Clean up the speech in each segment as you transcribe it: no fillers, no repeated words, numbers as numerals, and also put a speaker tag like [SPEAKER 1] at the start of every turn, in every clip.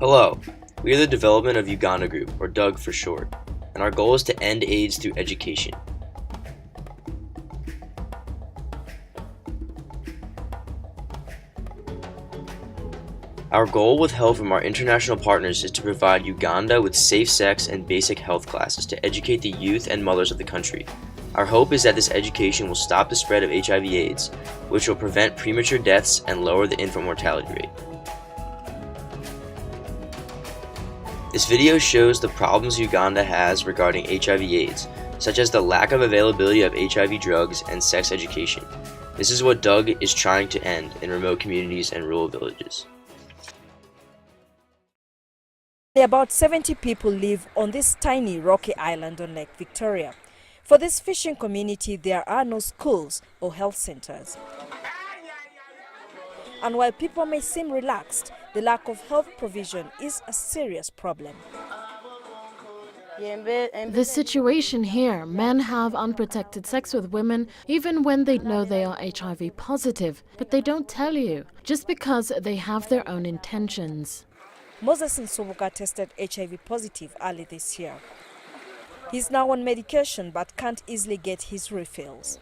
[SPEAKER 1] Hello, we are the Development of Uganda Group, or DUG for short, and our goal is to end AIDS through education. Our goal with help from our international partners is to provide Uganda with safe sex and basic health classes to educate the youth and mothers of the country. Our hope is that this education will stop the spread of HIV/AIDS, which will prevent premature deaths and lower the infant mortality rate. This video shows the problems Uganda has regarding HIV/AIDS, such as the lack of availability of HIV drugs and sex education. This is what DUG is trying to end in remote communities and rural villages.
[SPEAKER 2] About 70 people live on this tiny rocky island on Lake Victoria. For this fishing community, there are no schools or health centers. And while people may seem relaxed, the lack of health provision is a serious problem.
[SPEAKER 3] The situation here, men have unprotected sex with women even when they know they are HIV positive, but they don't tell you, just because they have their own intentions.
[SPEAKER 2] Moses Nsubuka tested HIV positive early this year. He's now on medication but can't easily get his refills.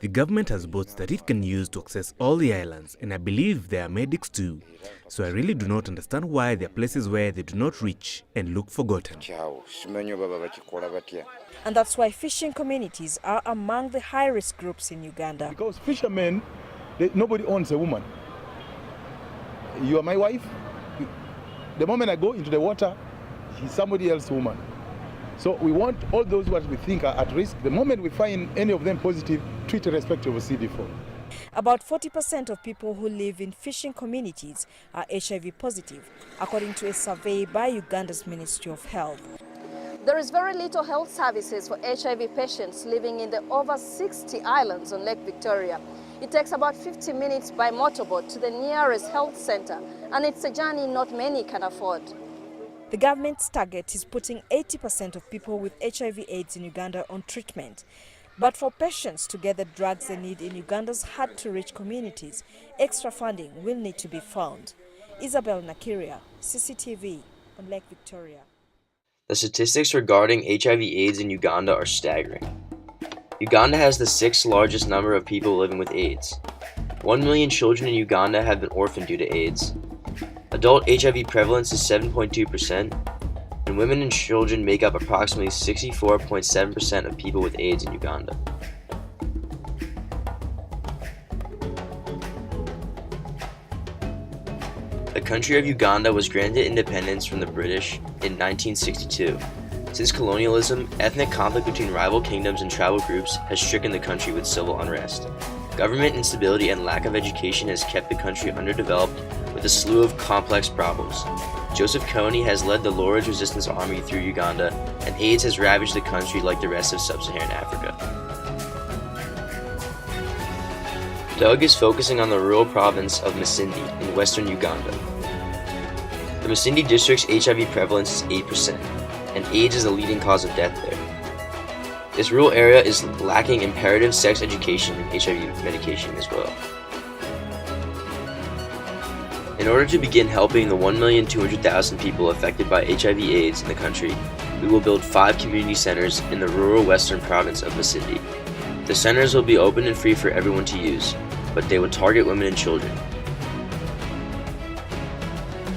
[SPEAKER 4] The government has boats that it can use to access all the islands, and I believe there are medics too. So I really do not understand why there are places where they do not reach and look forgotten.
[SPEAKER 2] And that's why fishing communities are among the high-risk groups in Uganda.
[SPEAKER 5] Because fishermen, nobody owns a woman. You are my wife. The moment I go into the water, she's somebody else's woman. So we want all those who we think are at risk, the moment we find any of them positive, treat irrespective of CD4.
[SPEAKER 2] About 40% of people who live in fishing communities are HIV positive, according to a survey by Uganda's Ministry of Health. There is very little health services for HIV patients living in the over 60 islands on Lake Victoria. It takes about 50 minutes by motorboat to the nearest health center, and it's a journey not many can afford. The government's target is putting 80% of people with HIV/AIDS in Uganda on treatment. But for patients to get the drugs they need in Uganda's hard-to-reach communities, extra funding will need to be found. Isabel Nakiria, CCTV on Lake Victoria.
[SPEAKER 1] The statistics regarding HIV/AIDS in Uganda are staggering. Uganda has the 6th largest number of people living with AIDS. 1 million children in Uganda have been orphaned due to AIDS. Adult HIV prevalence is 7.2%, and women and children make up approximately 64.7% of people with AIDS in Uganda. The country of Uganda was granted independence from the British in 1962. Since colonialism, ethnic conflict between rival kingdoms and tribal groups has stricken the country with civil unrest. Government instability and lack of education has kept the country underdeveloped with a slew of complex problems. Joseph Kony has led the Lord's Resistance Army through Uganda, and AIDS has ravaged the country like the rest of sub-Saharan Africa. DUG is focusing on the rural province of Masindi in western Uganda. The Masindi district's HIV prevalence is 8%, and AIDS is the leading cause of death there. This rural area is lacking imperative sex education and HIV medication as well. In order to begin helping the 1,200,000 people affected by HIV/AIDS in the country, we will build 5 community centers in the rural western province of Masindi. The centers will be open and free for everyone to use, but they will target women and children.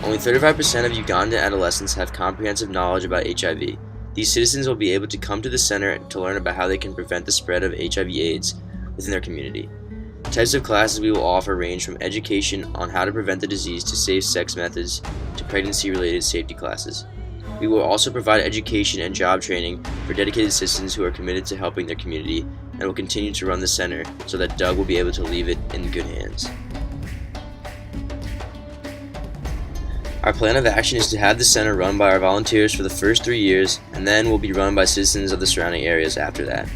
[SPEAKER 1] Only 35% of Ugandan adolescents have comprehensive knowledge about HIV. These citizens will be able to come to the center to learn about how they can prevent the spread of HIV/AIDS within their community. The types of classes we will offer range from education on how to prevent the disease to safe sex methods to pregnancy-related safety classes. We will also provide education and job training for dedicated citizens who are committed to helping their community, and will continue to run the center so that DUG will be able to leave it in good hands. Our plan of action is to have the center run by our volunteers for the first 3 years, and then will be run by citizens of the surrounding areas after that.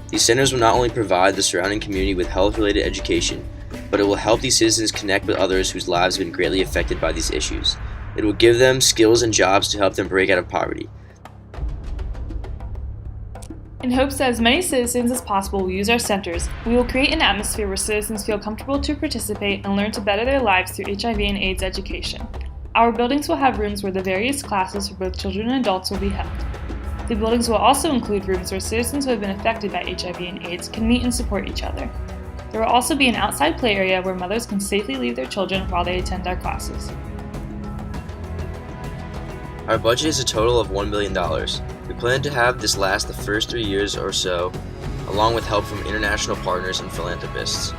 [SPEAKER 1] These centers will not only provide the surrounding community with health-related education, but it will help these citizens connect with others whose lives have been greatly affected by these issues. It will give them skills and jobs to help them break out of poverty.
[SPEAKER 6] In hopes that as many citizens as possible will use our centers, we will create an atmosphere where citizens feel comfortable to participate and learn to better their lives through HIV and AIDS education. Our buildings will have rooms where the various classes for both children and adults will be held. The buildings will also include rooms where citizens who have been affected by HIV and AIDS can meet and support each other. There will also be an outside play area where mothers can safely leave their children while they attend our classes.
[SPEAKER 1] Our budget is a total of $1 million. We plan to have this last the first 3 years or so, along with help from international partners and philanthropists.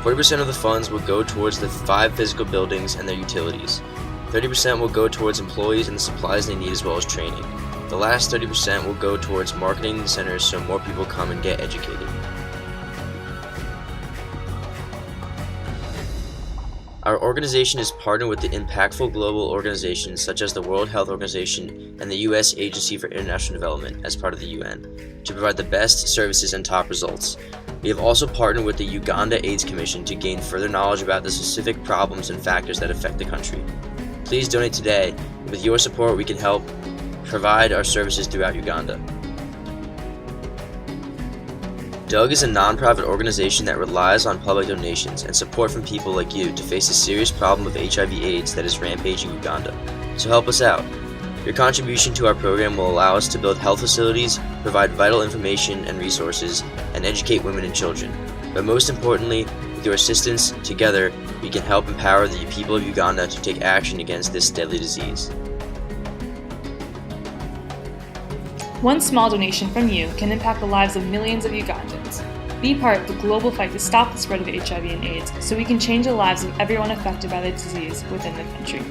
[SPEAKER 1] 40% of the funds will go towards the 5 physical buildings and their utilities. 30% will go towards employees and the supplies they need as well as training. The last 30% will go towards marketing the centers so more people come and get educated. Our organization is partnered with the impactful global organizations such as the World Health Organization and the U.S. Agency for International Development as part of the UN to provide the best services and top results. We have also partnered with the Uganda AIDS Commission to gain further knowledge about the specific problems and factors that affect the country. Please donate today. With your support, we can help provide our services throughout Uganda. GEOG is a non-profit organization that relies on public donations and support from people like you to face the serious problem of HIV/AIDS that is rampaging Uganda. So help us out. Your contribution to our program will allow us to build health facilities, provide vital information and resources, and educate women and children. But most importantly, with your assistance, together, we can help empower the people of Uganda to take action against this deadly disease.
[SPEAKER 6] One small donation from you can impact the lives of millions of Ugandans. Be part of the global fight to stop the spread of HIV and AIDS so we can change the lives of everyone affected by the disease within the country.